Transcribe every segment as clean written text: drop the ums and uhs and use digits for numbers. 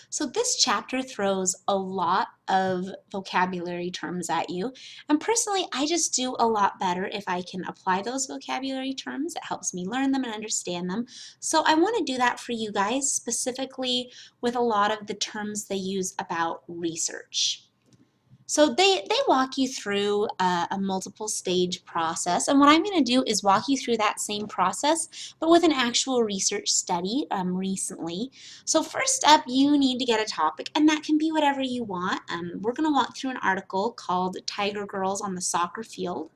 So this chapter throws a lot of vocabulary terms at you, and personally I just do a lot better if I can apply those vocabulary terms. It helps me learn them and understand them. So I want to do that for you guys, specifically with a lot of the terms they use about research. So they walk you through a multiple stage process, and what I'm going to do is walk you through that same process, but with an actual research study recently. So first up, you need to get a topic, and that can be whatever you want. We're going to walk through an article called Tiger Girls on the Soccer Field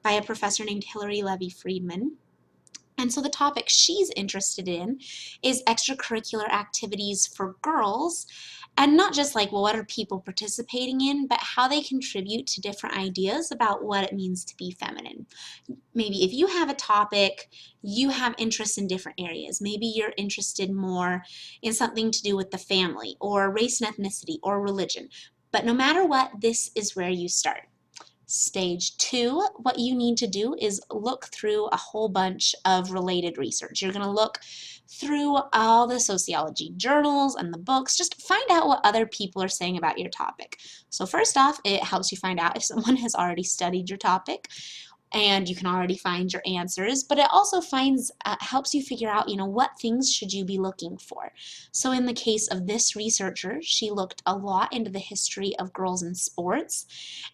by a professor named Hillary Levy Friedman. And so the topic she's interested in is extracurricular activities for girls, and not just like, well, what are people participating in, but how they contribute to different ideas about what it means to be feminine. Maybe if you have a topic, you have interest in different areas. Maybe you're interested more in something to do with the family or race and ethnicity or religion. But no matter what, this is where you start. Stage 2, what you need to do is look through a whole bunch of related research. You're going to look through all the sociology journals and the books. Just find out what other people are saying about your topic. So first off, it helps you find out if someone has already studied your topic, and you can already find your answers, but it also helps you figure out, what things should you be looking for. So in the case of this researcher, she looked a lot into the history of girls in sports,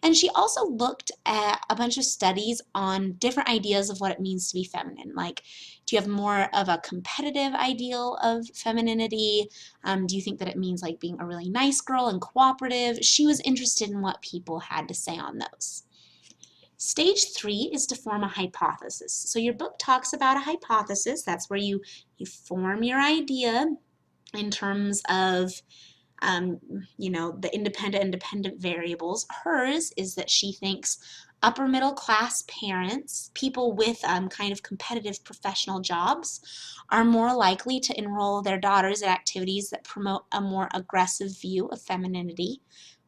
and she also looked at a bunch of studies on different ideas of what it means to be feminine. Like, do you have more of a competitive ideal of femininity? Do you think that it means like being a really nice girl and cooperative? She was interested in what people had to say on those. Stage 3 is to form a hypothesis. So your book talks about a hypothesis. That's where you form your idea in terms of the independent and dependent variables. Hers is that she thinks upper middle class parents, people with kind of competitive professional jobs, are more likely to enroll their daughters in activities that promote a more aggressive view of femininity.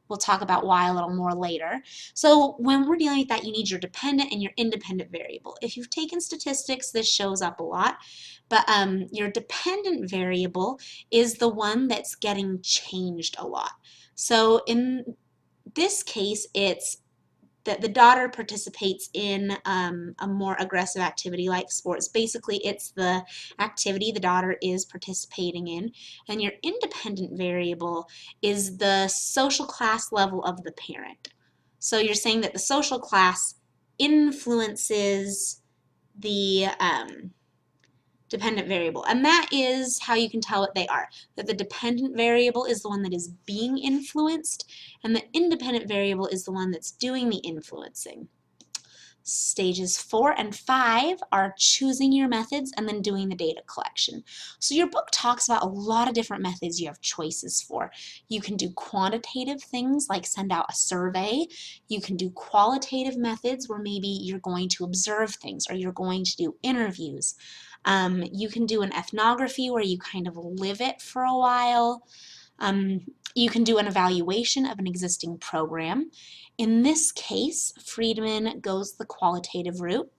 We'll talk about why a little more later. So when we're dealing with that, you need your dependent and your independent variable. If you've taken statistics, this shows up a lot, but your dependent variable is the one that's getting changed a lot. So in this case, it's that the daughter participates in a more aggressive activity like sports. Basically, it's the activity the daughter is participating in. And your independent variable is the social class level of the parent. So you're saying that the social class influences the dependent variable. And that is how you can tell what they are. That the dependent variable is the one that is being influenced, and the independent variable is the one that's doing the influencing. Stages 4 and 5 are choosing your methods and then doing the data collection. So your book talks about a lot of different methods you have choices for. You can do quantitative things like send out a survey. You can do qualitative methods where maybe you're going to observe things or you're going to do interviews. You can do an ethnography where you kind of live it for a while. You can do an evaluation of an existing program. In this case, Friedman goes the qualitative route,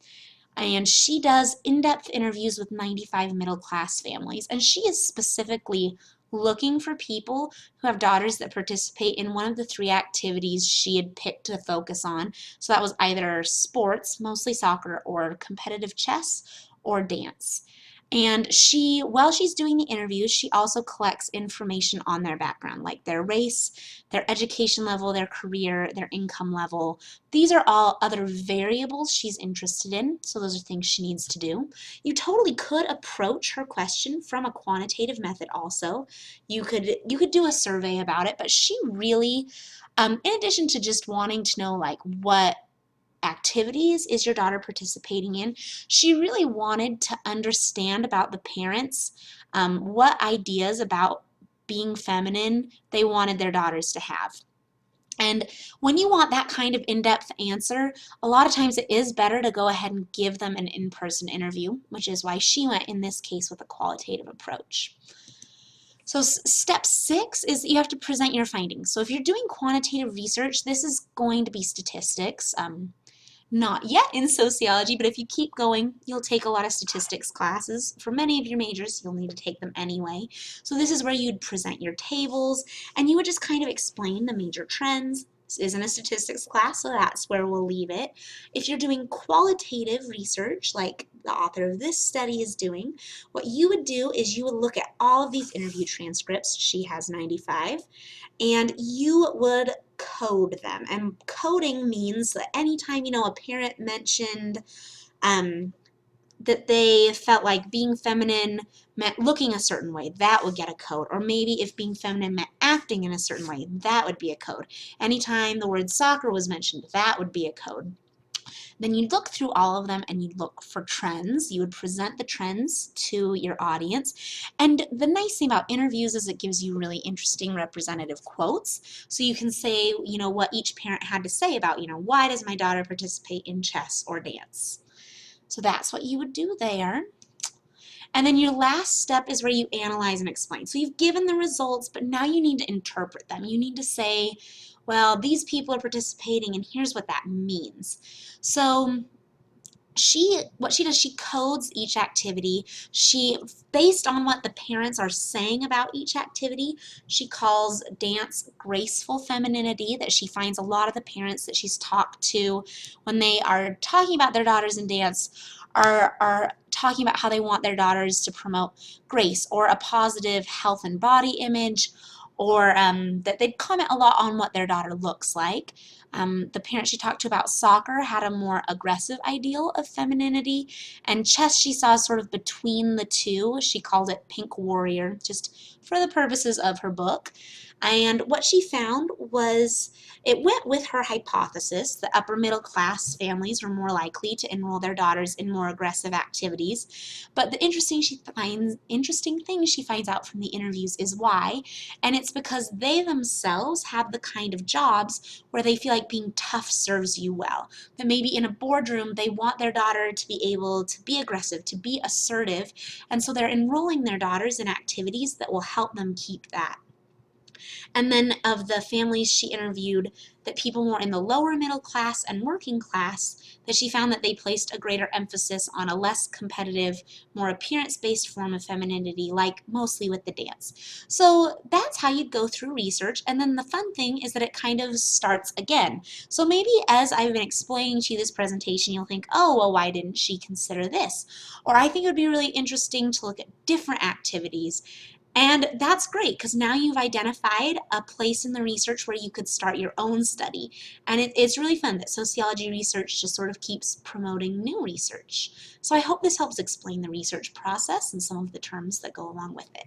and she does in-depth interviews with 95 middle-class families, and she is specifically looking for people who have daughters that participate in one of the 3 activities she had picked to focus on. So that was either sports, mostly soccer, or competitive chess, or dance. And while she's doing the interviews, she also collects information on their background, like their race, their education level, their career, their income level. These are all other variables she's interested in, so those are things she needs to do. You totally could approach her question from a quantitative method also. You could do a survey about it, but she really, in addition to just wanting to know like what activities is your daughter participating in, she really wanted to understand about the parents, what ideas about being feminine they wanted their daughters to have. And when you want that kind of in-depth answer, a lot of times it is better to go ahead and give them an in-person interview, which is why she went in this case with a qualitative approach. So step 6 is you have to present your findings. So if you're doing quantitative research, this is going to be statistics. Not yet in sociology, but if you keep going, you'll take a lot of statistics classes. For many of your majors, you'll need to take them anyway. So this is where you'd present your tables, and you would just kind of explain the major trends. This isn't a statistics class, so that's where we'll leave it. If you're doing qualitative research, like the author of this study is doing, what you would do is you would look at all of these interview transcripts. She has 95. And you would code them. And coding means that anytime, a parent mentioned that they felt like being feminine meant looking a certain way, that would get a code. Or maybe if being feminine meant acting in a certain way, that would be a code. Anytime the word soccer was mentioned, that would be a code. Then you'd look through all of them and you'd look for trends. You would present the trends to your audience. And the nice thing about interviews is it gives you really interesting representative quotes. So you can say, what each parent had to say about, why does my daughter participate in chess or dance? So that's what you would do there. And then your last step is where you analyze and explain. So you've given the results, but now you need to interpret them. You need to say, well, these people are participating and here's what that means. So what she does, she codes each activity. Based on what the parents are saying about each activity, she calls dance graceful femininity, that she finds a lot of the parents that she's talked to when they are talking about their daughters in dance are talking about how they want their daughters to promote grace or a positive health and body image, or that they'd comment a lot on what their daughter looks like. The parent she talked to about soccer had a more aggressive ideal of femininity, and chess she saw sort of between the two. She called it pink warrior, just for the purposes of her book. And what she found was it went with her hypothesis that upper middle class families were more likely to enroll their daughters in more aggressive activities. But the interesting thing she finds out from the interviews is why, and it's because they themselves have the kind of jobs where they feel like being tough serves you well. That maybe in a boardroom they want their daughter to be able to be aggressive, to be assertive, and so they're enrolling their daughters in activities that will help them keep that. And then of the families she interviewed, that people more in the lower middle class and working class, that she found that they placed a greater emphasis on a less competitive, more appearance-based form of femininity, like mostly with the dance. So that's how you'd go through research, and then the fun thing is that it kind of starts again. So maybe as I've been explaining to you this presentation, you'll think, oh, well, why didn't she consider this? Or I think it would be really interesting to look at different activities. And that's great because now you've identified a place in the research where you could start your own study. And it's really fun that sociology research just sort of keeps promoting new research. So I hope this helps explain the research process and some of the terms that go along with it.